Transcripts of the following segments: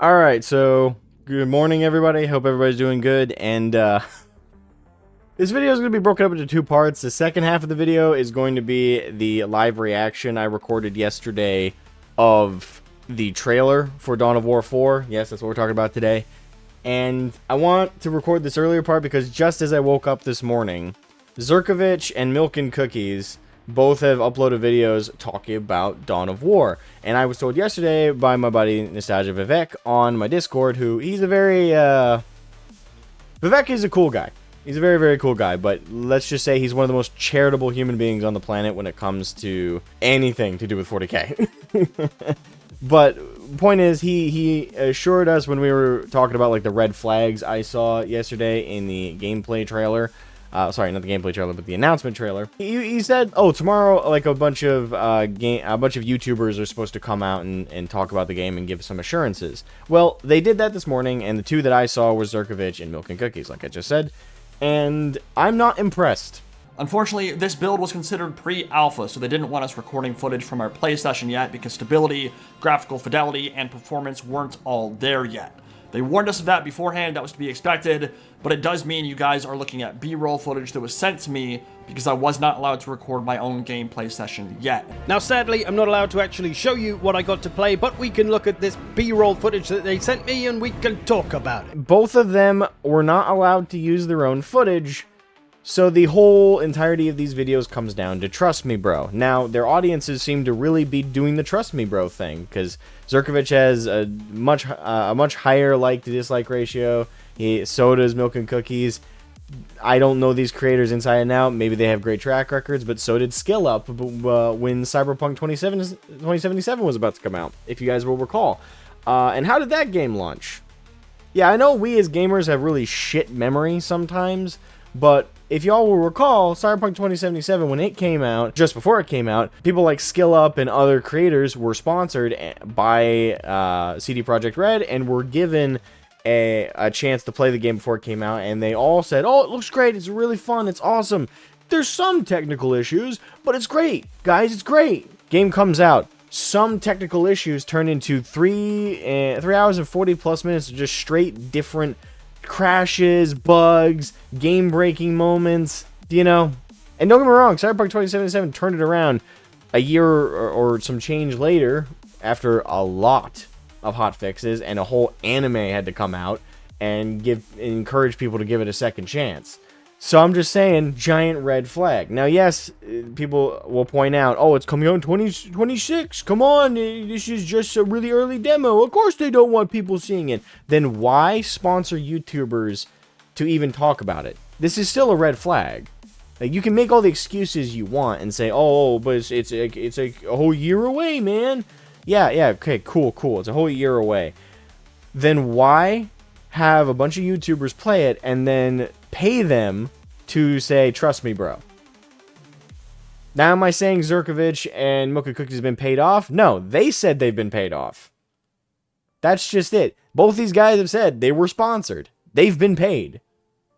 Alright, so good morning everybody. Hope everybody's doing good. And this video is going to be broken up into two parts. The second half of the video is going to be the live reaction I recorded yesterday of the trailer for Dawn of War 4. Yes, that's what we're talking about today. And I want to record this earlier part because just as I woke up this morning, Zerkovich and Milk and Cookies both have uploaded videos talking about Dawn of War. And I was told yesterday by my buddy Nostalgia Vivek on my Discord, he's a very, Vivek is a cool guy. He's a very, very cool guy, but let's just say he's one of the most charitable human beings on the planet when it comes to anything to do with 40k. But point is, he assured us when we were talking about like the red flags I saw yesterday in the gameplay trailer. Sorry, not the gameplay trailer, but the announcement trailer. He said, "Oh, tomorrow, like a bunch of YouTubers are supposed to come out and talk about the game and give some assurances." Well, they did that this morning, and the two that I saw were Zerkovich and Milk and Cookies, like I just said, and I'm not impressed. Unfortunately, this build was considered pre-alpha, so they didn't want us recording footage from our play session yet because stability, graphical fidelity, and performance weren't all there yet. They warned us of that beforehand, that was to be expected, but it does mean you guys are looking at B-roll footage that was sent to me because I was not allowed to record my own gameplay session yet. Now sadly, I'm not allowed to actually show you what I got to play, but we can look at this B-roll footage that they sent me and we can talk about it. Both of them were not allowed to use their own footage, so the whole entirety of these videos comes down to Trust Me Bro. Now, their audiences seem to really be doing the Trust Me Bro thing, because Zerkovich has a much higher like to dislike ratio. So does Milk and Cookies. I don't know these creators inside and out. Maybe they have great track records, but so did Skill Up when Cyberpunk 2077 was about to come out, if you guys will recall. And how did that game launch? Yeah, I know we as gamers have really shit memory sometimes, but if y'all will recall, Cyberpunk 2077, when it came out, just before it came out, people like Skill Up and other creators were sponsored by CD Projekt Red and were given a chance to play the game before it came out, and they all said, "Oh, it looks great, it's really fun, it's awesome. There's some technical issues, but it's great, guys, it's great." Game comes out. Some technical issues turn into 3 hours and 40 plus minutes of just straight different crashes, bugs, game-breaking moments, you know. And don't get me wrong, Cyberpunk 2077 turned it around a year or some change later after a lot of hot fixes, and a whole anime had to come out and encourage people to give it a second chance. So I'm just saying, giant red flag. Now, yes, people will point out, "Oh, it's coming out in 2026. Come on, this is just a really early demo. Of course they don't want people seeing it." Then why sponsor YouTubers to even talk about it? This is still a red flag. Like, you can make all the excuses you want and say, "Oh, but it's a whole year away, man." Yeah, okay, cool. It's a whole year away. Then why have a bunch of YouTubers play it and then pay them to say, "Trust me, bro"? Now, am I saying Zerkovich and Milk and Cookies have been paid off? No, they said they've been paid off. That's just it. Both these guys have said they were sponsored. They've been paid.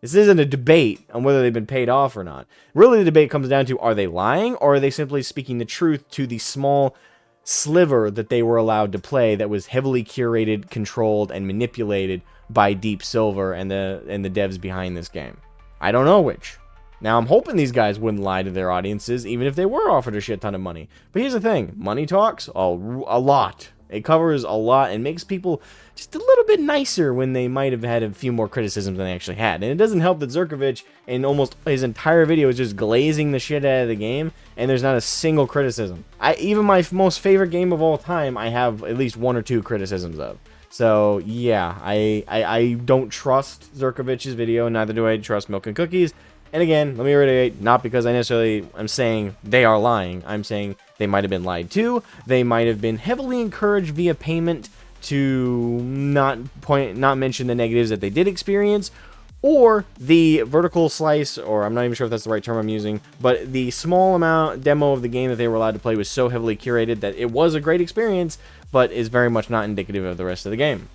This isn't a debate on whether they've been paid off or not. Really, the debate comes down to, are they lying, or are they simply speaking the truth to the small sliver that they were allowed to play that was heavily curated, controlled, and manipulated by Deep Silver and the devs behind this game? I don't know which. Now, I'm hoping these guys wouldn't lie to their audiences, even if they were offered a shit ton of money. But here's the thing. Money talks a lot. It covers a lot and makes people just a little bit nicer when they might have had a few more criticisms than they actually had. And it doesn't help that Zerkovich, in almost his entire video, is just glazing the shit out of the game, and there's not a single criticism. Even my most favorite game of all time, I have at least 1 or 2 criticisms of. So, yeah, I don't trust Zerkovich's video, neither do I trust Milk and Cookies. And again, let me reiterate, not because I necessarily am saying they are lying. I'm saying they might have been lied to. They might have been heavily encouraged via payment to not mention the negatives that they did experience, or the vertical slice, or I'm not even sure if that's the right term I'm using, but the small amount demo of the game that they were allowed to play was so heavily curated that it was a great experience, but is very much not indicative of the rest of the game.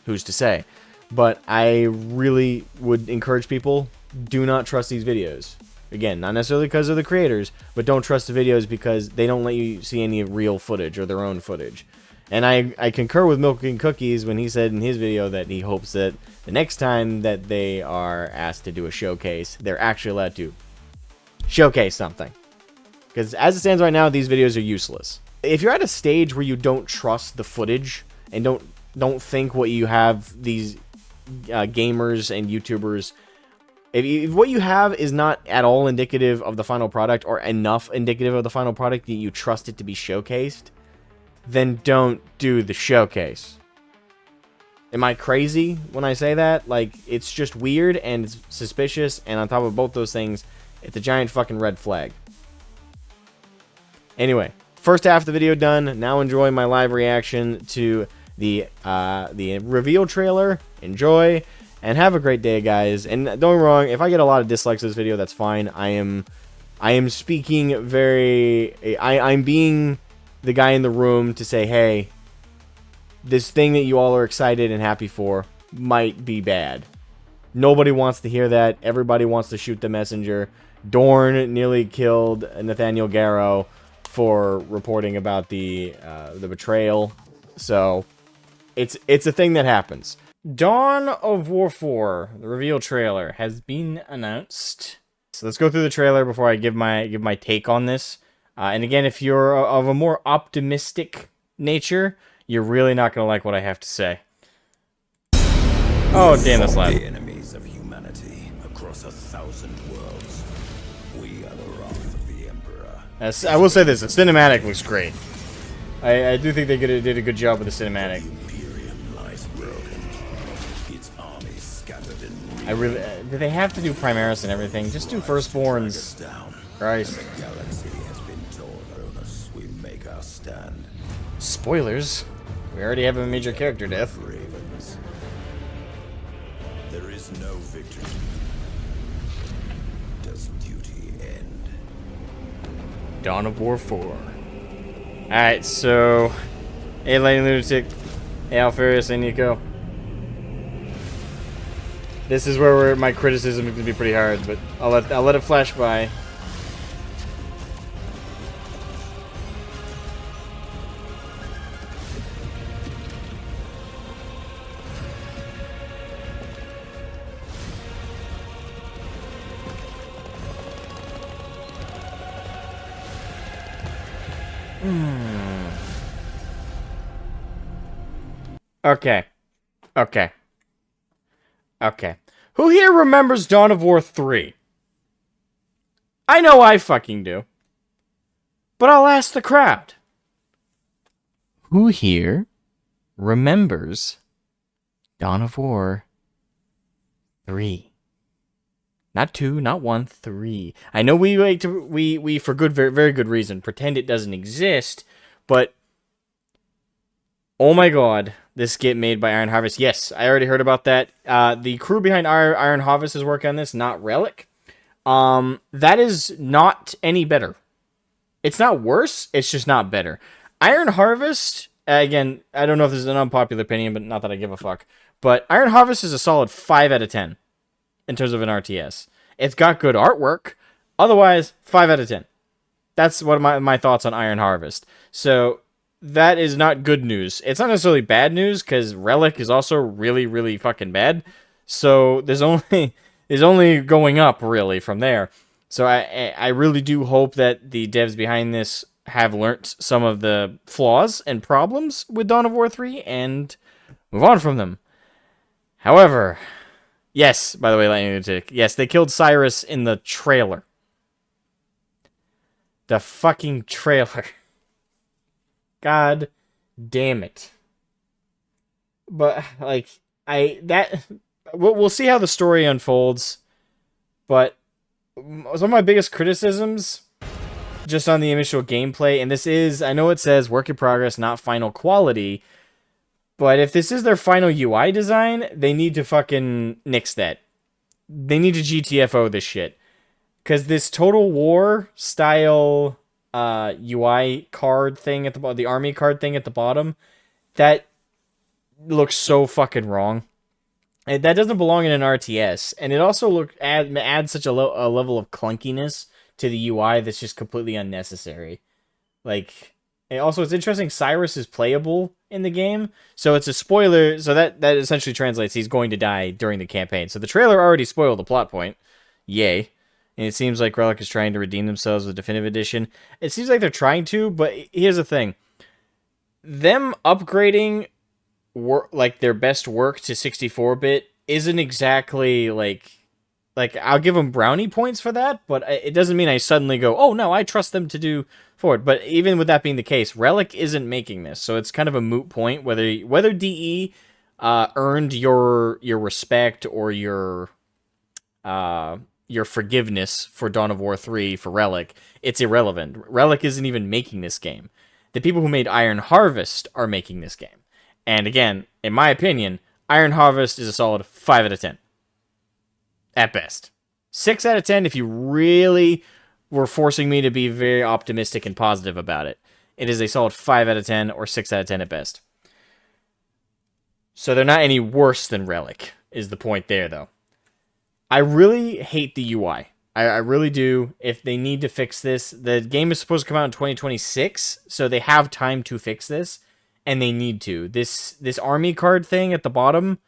Who's to say? But I really would encourage people, do not trust these videos. Again, not necessarily because of the creators, but don't trust the videos because they don't let you see any real footage or their own footage. And I concur with Milking Cookies when he said in his video that he hopes that the next time that they are asked to do a showcase, they're actually allowed to showcase something. Because as it stands right now, these videos are useless. If you're at a stage where you don't trust the footage and don't think what you have these gamers and YouTubers, if what you have is not at all indicative of the final product or enough indicative of the final product that you trust it to be showcased, then don't do the showcase. Am I crazy when I say that? Like, it's just weird and it's suspicious, and on top of both those things, it's a giant fucking red flag. Anyway, first half of the video done. Now enjoy my live reaction to the reveal trailer. Enjoy, and have a great day, guys. And don't get me wrong, if I get a lot of dislikes to this video, that's fine. I am speaking very... I'm being the guy in the room to say, hey, this thing that you all are excited and happy for might be bad. Nobody wants to hear that. Everybody wants to shoot the messenger. Dorn nearly killed Nathaniel Garrow for reporting about the betrayal. So it's a thing that happens. Dawn of War 4, the reveal trailer, has been announced. So let's go through the trailer before I give my take on this. And again, if you're of a more optimistic nature, you're really not going to like what I have to say. Oh, damn, that's loud. The enemies of humanity across 1,000 worlds. We are the wrath of the Emperor. I will say this, the cinematic looks great. I do think they did a good job with the cinematic. Imperium lies broken. Its army scattered in I really... do they have to do Primaris and everything? Just do Firstborns. down. Christ. The galaxy has been torn on us. We make our stand. Spoilers. We already have a major character death. Ravens. There is no victory. Does duty end? Dawn of War 4. Alright, so... Hey, Lightning Lunatic. Hey, Alfarius and Nico. This is where my criticism is going to be pretty hard, but I'll let it flash by. Okay. Who here remembers Dawn of War 3? I know I fucking do. But I'll ask the crowd. Who here remembers Dawn of War 3? Not 2, not 1, 3. I know we like to we for good very good reason pretend it doesn't exist, but oh my god, this get made by Iron Harvest. Yes, I already heard about that. The crew behind Iron Harvest is working on this, not Relic. That is not any better. It's not worse, it's just not better. Iron Harvest, again, I don't know if this is an unpopular opinion, but not that I give a fuck. But Iron Harvest is a solid 5 out of 10 in terms of an RTS. It's got good artwork. Otherwise, 5 out of 10. That's what my thoughts on Iron Harvest. So that is not good news. It's not necessarily bad news, because Relic is also really, really fucking bad. So there's only going up, really, from there. So I really do hope that the devs behind this have learnt some of the flaws and problems with Dawn of War 3 and move on from them. However, yes, by the way, Lightning Lunatic, yes, they killed Cyrus in the trailer. The fucking trailer. God damn it. But, like, we'll see how the story unfolds, but some of my biggest criticisms just on the initial gameplay, and this is, I know it says work in progress, not final quality, but if this is their final UI design, they need to fucking nix that. They need to GTFO this shit. Because this Total War style UI card thing at the army card thing at the bottom, that looks so fucking wrong. And that doesn't belong in an RTS, and it also adds such a level of clunkiness to the UI that's just completely unnecessary. Like, And also, it's interesting, Cyrus is playable in the game, so it's a spoiler, so that essentially translates he's going to die during the campaign. So the trailer already spoiled the plot point. Yay. And it seems like Relic is trying to redeem themselves with Definitive Edition. It seems like they're trying to, but here's the thing. Them upgrading like their best work to 64-bit isn't exactly like I'll give them brownie points for that, but it doesn't mean I suddenly go, oh no, I trust them to do forward. But even with that being the case, Relic isn't making this, so it's kind of a moot point whether DE earned your respect or your forgiveness for Dawn of War 3 for Relic. It's irrelevant. Relic isn't even making this game. The people who made Iron Harvest are making this game. And again, in my opinion, Iron Harvest is a solid 5 out of 10. At best. 6 out of 10 if you really were forcing me to be very optimistic and positive about it. It is a solid 5 out of 10 or 6 out of 10 at best. So they're not any worse than Relic, is the point there, though. I really hate the UI. I really do. If they need to fix this, the game is supposed to come out in 2026, so they have time to fix this, and they need to. This army card thing at the bottom,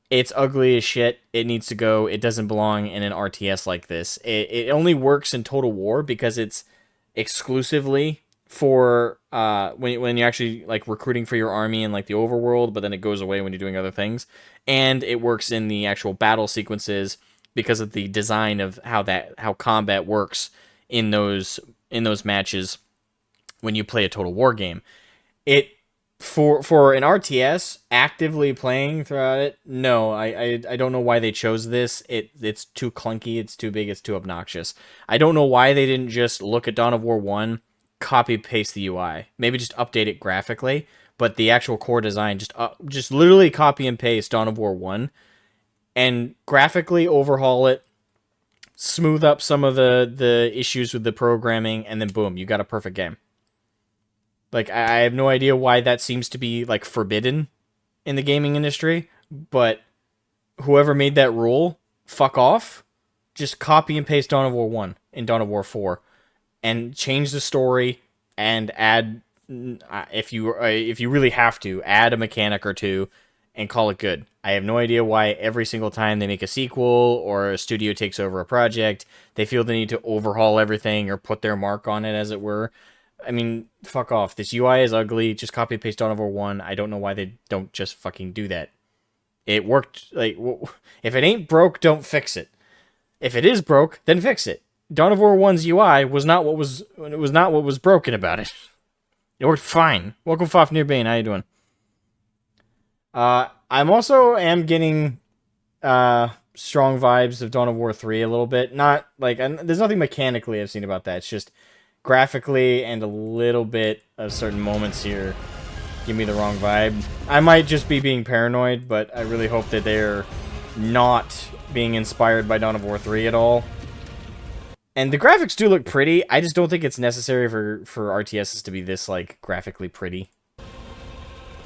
it's ugly as shit. It needs to go. It doesn't belong in an RTS like this. It only works in Total War because it's exclusively for when you're actually like recruiting for your army in like the overworld, but then it goes away when you're doing other things. And it works in the actual battle sequences because of the design of how combat works in those matches when you play a Total War game. It for an RTS actively playing throughout it, no, I don't know why they chose this. It's too clunky, it's too big, it's too obnoxious. I don't know why they didn't just look at Dawn of War 1, copy paste the UI, maybe just update it graphically, but the actual core design just literally copy and paste Dawn of War 1 and graphically overhaul it, smooth up some of the issues with the programming, and then boom, you got a perfect game. Like, I have no idea why that seems to be, like, forbidden in the gaming industry, but whoever made that rule, fuck off. Just copy and paste Dawn of War 1 in Dawn of War 4, and change the story, and add, if you really have to, add a mechanic or two, and call it good. I have no idea why every single time they make a sequel, or a studio takes over a project, they feel the need to overhaul everything, or put their mark on it, as it were. I mean, fuck off. This UI is ugly. Just copy and paste Dawn of War 1. I don't know why they don't just fucking do that. It worked. Like, if it ain't broke, don't fix it. If it is broke, then fix it. Dawn of War 1's UI was not what was broken about it. It worked fine. Welcome, Fafnir Bane. How you doing? I'm also getting strong vibes of Dawn of War 3 a little bit. Not like there's nothing mechanically I've seen about that. It's just graphically and a little bit of certain moments here give me the wrong vibe. I might just be being paranoid, but I really hope that they're not being inspired by Dawn of War 3 at all. And the graphics do look pretty. I just don't think it's necessary for RTSs to be this, like, graphically pretty.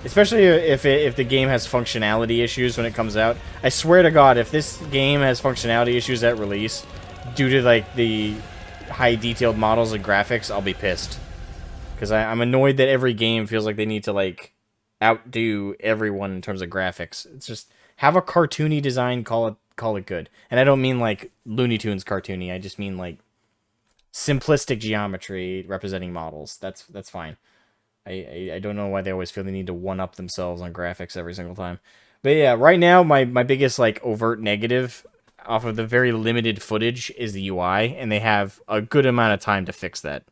Especially if the game has functionality issues when it comes out. I swear to God, if this game has functionality issues at release due to, like, the high detailed models and graphics, I'll be pissed. Because I'm annoyed that every game feels like they need to, like, outdo everyone in terms of graphics. It's just, have a cartoony design, call it good. And I don't mean, like, Looney Tunes cartoony, I just mean, like, simplistic geometry representing models. That's fine. I don't know why they always feel the need to one-up themselves on graphics every single time. But yeah, right now, my biggest, like, overt negative off of the very limited footage is the UI, and they have a good amount of time to fix that.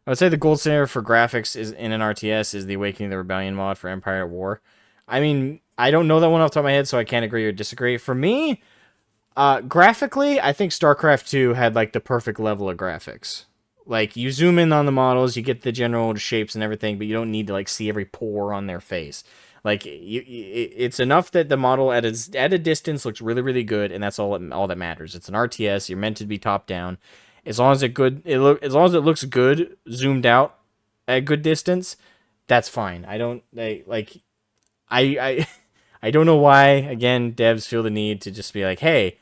I would say the gold standard for graphics is in an RTS is the Awakening of the Rebellion mod for Empire at War. I mean, I don't know that one off the top of my head, so I can't agree or disagree. For me, graphically, I think StarCraft 2 had, like, the perfect level of graphics. Like, you zoom in on the models, you get the general shapes and everything, but you don't need to, like, see every pore on their face. Like, it's enough that the model at a distance looks really, really good, and that's all that matters. It's an RTS. You're meant to be top down. As long as it looks good zoomed out at a good distance, that's fine. I don't I don't know why. Again, devs feel the need to just be like, hey,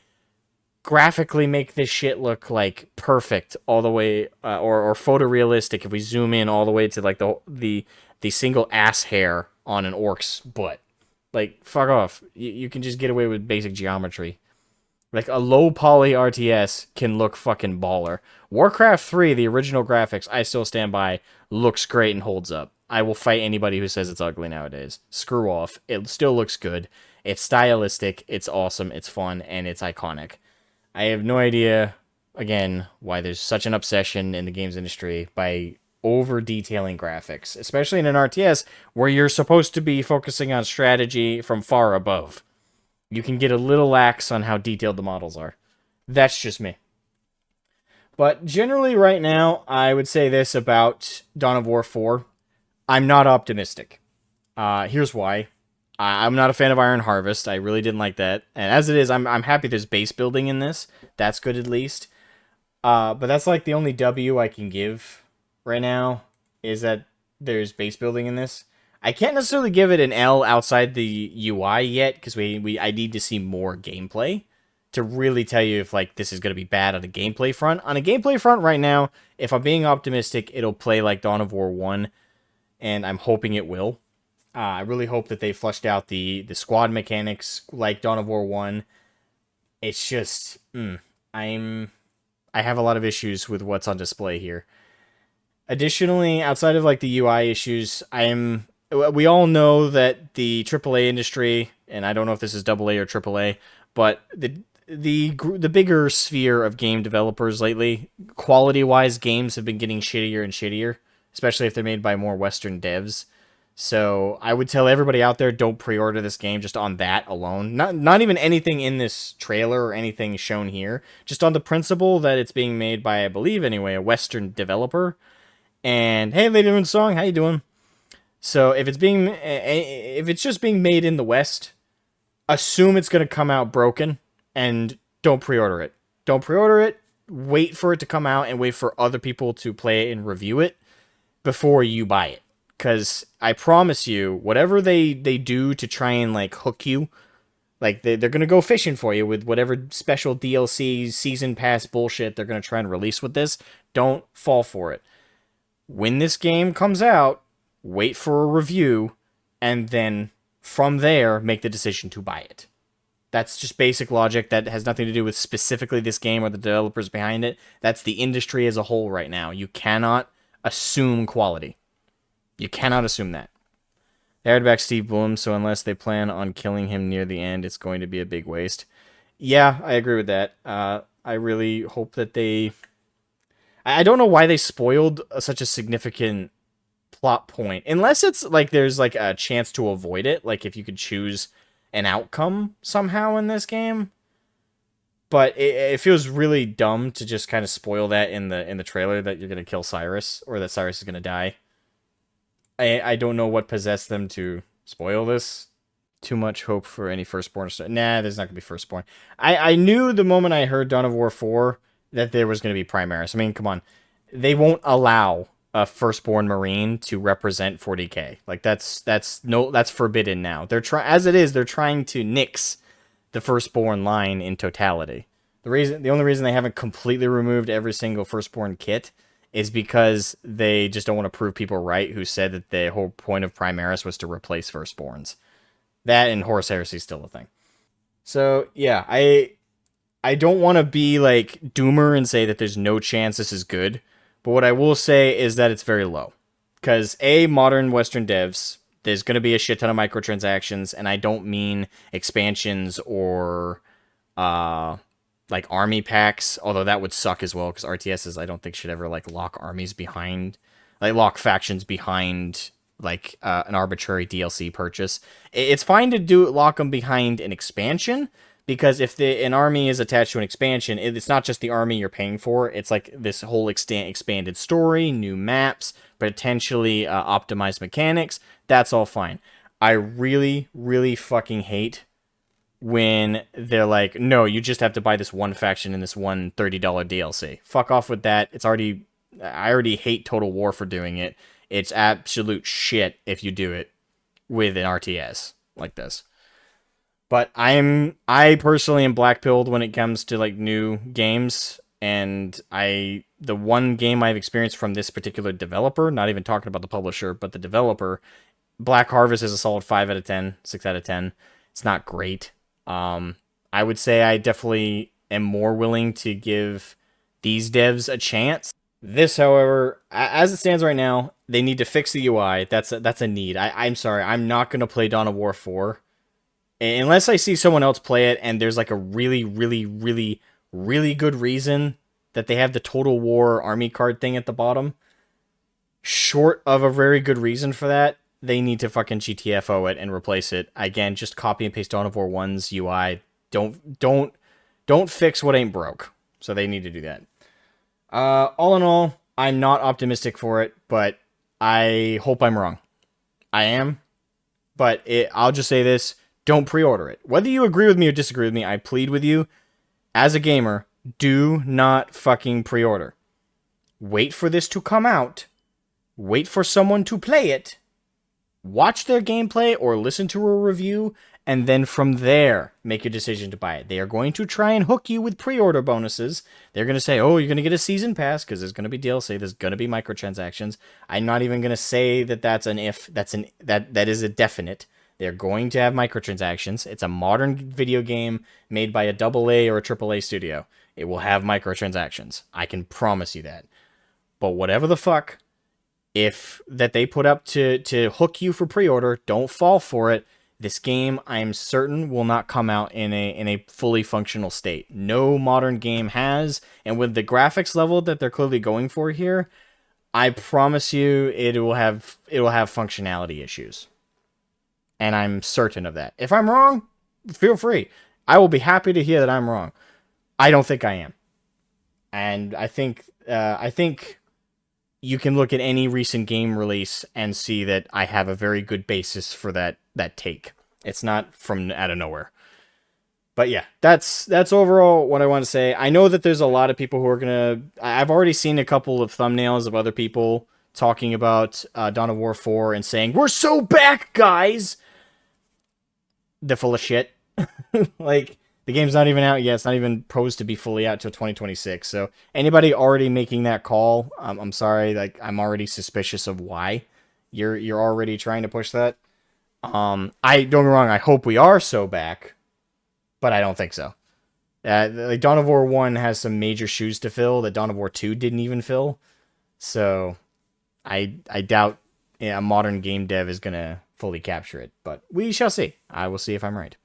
graphically make this shit look like perfect all the way, or photorealistic if we zoom in all the way to like the single ass hair on an orc's butt. Like, fuck off. You can just get away with basic geometry. Like, a low poly RTS can look fucking baller. Warcraft 3, the original graphics, I still stand by, looks great and holds up. I will fight anybody who says it's ugly nowadays. Screw off. It still looks good. It's stylistic, it's awesome, it's fun, and it's iconic. I have no idea, again, why there's such an obsession in the games industry by over-detailing graphics, especially in an RTS where you're supposed to be focusing on strategy from far above. You can get a little lax on how detailed the models are. That's just me. But generally right now, I would say this about Dawn of War 4. I'm not optimistic. Here's why. I'm not a fan of Iron Harvest. I really didn't like that. And as it is, I'm happy there's base building in this. That's good at least. But that's like the only W I can give right now, is that there's base building in this. I can't necessarily give it an L outside the UI yet, because I need to see more gameplay to really tell you if like this is going to be bad on a gameplay front. On a gameplay front right now, if I'm being optimistic, it'll play like Dawn of War 1, and I'm hoping it will. I really hope that they fleshed out the squad mechanics like Dawn of War 1. It's just, I have a lot of issues with what's on display here. Additionally, outside of like the UI issues, we all know that the AAA industry, and I don't know if this is AA or AAA, but the bigger sphere of game developers lately, quality-wise, games have been getting shittier and shittier, especially if they're made by more Western devs. So I would tell everybody out there, don't pre-order this game just on that alone. Not even anything in this trailer or anything shown here. Just on the principle that it's being made by, I believe anyway, a Western developer. And hey, Lady Moon Song, how you doing? So if it's just being made in the West, assume it's going to come out broken and don't pre-order it. Don't pre-order it. Wait for it to come out and wait for other people to play it and review it before you buy it. Because I promise you, whatever they do to try and like hook you, like they're going to go fishing for you with whatever special DLC, season pass bullshit they're going to try and release with this. Don't fall for it. When this game comes out, wait for a review, and then from there, make the decision to buy it. That's just basic logic. That has nothing to do with specifically this game or the developers behind it. That's the industry as a whole right now. You cannot assume quality. You cannot assume that. They hired back Steve Blum, so unless they plan on killing him near the end, it's going to be a big waste. Yeah, I agree with that. I really hope that they... I don't know why they spoiled such a significant plot point. Unless it's like there's like a chance to avoid it. Like if you could choose an outcome somehow in this game. But it feels really dumb to just kind of spoil that in the trailer that you're going to kill Cyrus. Or that Cyrus is going to die. I don't know what possessed them to spoil this. Too much hope for any Firstborn. Nah, there's not going to be Firstborn. I knew the moment I heard Dawn of War 4 that there was going to be Primaris. I mean, come on. They won't allow a Firstborn Marine to represent 40k. Like, that's forbidden now. They're trying to nix the Firstborn line in totality. The only reason they haven't completely removed every single Firstborn kit is because they just don't want to prove people right who said that the whole point of Primaris was to replace Firstborns. That and Horus Heresy is still a thing. So, yeah, I don't want to be like doomer and say that there's no chance this is good, but what I will say is that it's very low. Because, modern Western devs, there's going to be a shit ton of microtransactions, and I don't mean expansions or like army packs, although that would suck as well, because RTSs I don't think should ever like lock armies behind, like lock factions behind like an arbitrary DLC purchase. It's fine to lock them behind an expansion, because if an army is attached to an expansion, it's not just the army you're paying for, it's like this whole expanded story, new maps, potentially optimized mechanics. That's all fine. I really, really fucking hate when they're like, no, you just have to buy this one faction and this one $30 DLC. Fuck off with that. I already hate Total War for doing it. It's absolute shit if you do it with an RTS like this. But I personally am black-pilled when it comes to like new games, and the one game I've experienced from this particular developer, not even talking about the publisher, but the developer, Black Harvest is a solid 5 out of 10, 6 out of 10. It's not great. I would say I definitely am more willing to give these devs a chance. This, however, as it stands right now, they need to fix the UI. That's a need. I'm sorry, I'm not going to play Dawn of War 4. Unless I see someone else play it and there's like a really, really, really, really good reason that they have the Total War army card thing at the bottom. Short of a very good reason for that, they need to fucking GTFO it and replace it. Again, just copy and paste Dawn of War 1's UI. Don't fix what ain't broke. So they need to do that. All in all, I'm not optimistic for it, but I hope I'm wrong. I am. But I'll just say this. Don't pre-order it. Whether you agree with me or disagree with me, I plead with you, as a gamer, do not fucking pre-order. Wait for this to come out. Wait for someone to play it. Watch their gameplay or listen to a review, and then from there, make a decision to buy it. They are going to try and hook you with pre-order bonuses. They're going to say, oh, you're going to get a season pass, because there's going to be DLC, there's going to be microtransactions. I'm not even going to say that that's an if, that is a definite. They're going to have microtransactions. It's a modern video game made by a AA or a AAA studio. It will have microtransactions. I can promise you that. But whatever the fuck, if that they put up to hook you for pre-order, don't fall for it. This game, I am certain, will not come out in a fully functional state. No modern game has, and with the graphics level that they're clearly going for here, I promise you it will have functionality issues. And I'm certain of that. If I'm wrong, feel free. I will be happy to hear that I'm wrong. I don't think I am. And I think you can look at any recent game release and see that I have a very good basis for that take. It's not from out of nowhere. But yeah, that's overall what I want to say. I know that there's a lot of people who are gonna... I've already seen a couple of thumbnails of other people talking about Dawn of War 4 and saying, we're so back, guys! They're full of shit. Like, the game's not even out yet. It's not even posed to be fully out till 2026. So anybody already making that call, I'm sorry. Like, I'm already suspicious of why you're already trying to push that. Don't get me wrong. I hope we are so back, but I don't think so. Like, Dawn of War 1 has some major shoes to fill that Dawn of War 2 didn't even fill. So I doubt a modern game dev is gonna fully capture it, but we shall see. I will see if I'm right.